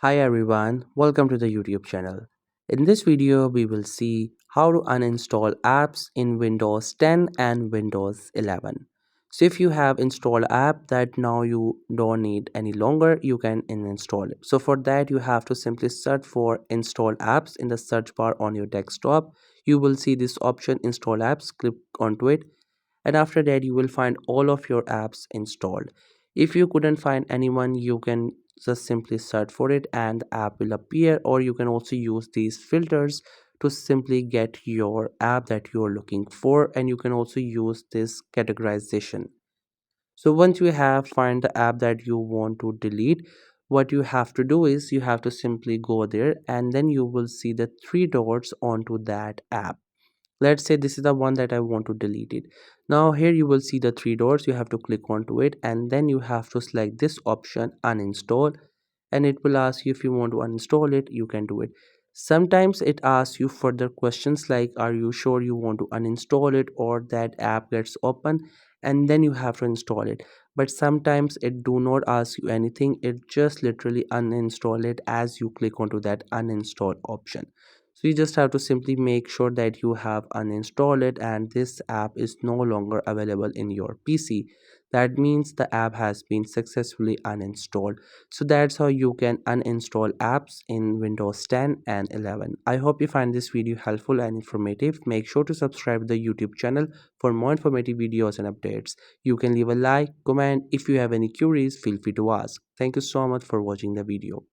Hi everyone, welcome to the YouTube channel. In this video, we will see how to uninstall apps in Windows 10 and Windows 11. So if you have installed app that now you don't need any longer, you can uninstall it. So for that, you have to simply search for install apps in the search bar on your desktop. You will see this option install apps, click onto it, and after that you will find all of your apps installed. If you couldn't find anyone, you can just simply search for it and the app will appear, or you can also use these filters to simply get your app that you're looking for, and you can also use this categorization. So once you have find the app that you want to delete, what you have to do is you have to simply go there and then you will see the three dots onto that app. Let's say this is the one that I want to delete it. Now here you will see the three dots. You have to click onto it and then you have to select this option uninstall, and it will ask you if you want to uninstall it. You can do it. Sometimes it asks you further questions like are you sure you want to uninstall it, or that app gets open and then you have to install it. But sometimes it do not ask you anything, it just literally uninstall it as you click onto that uninstall option. So you just have to simply make sure that you have uninstalled it and this app is no longer available in your PC. That means the app has been successfully uninstalled. So that's how you can uninstall apps in Windows 10 and 11. I hope you find this video helpful and informative. Make sure to subscribe to the YouTube channel for more informative videos and updates. You can leave a like, comment. If you have any queries, feel free to ask. Thank you so much for watching the video.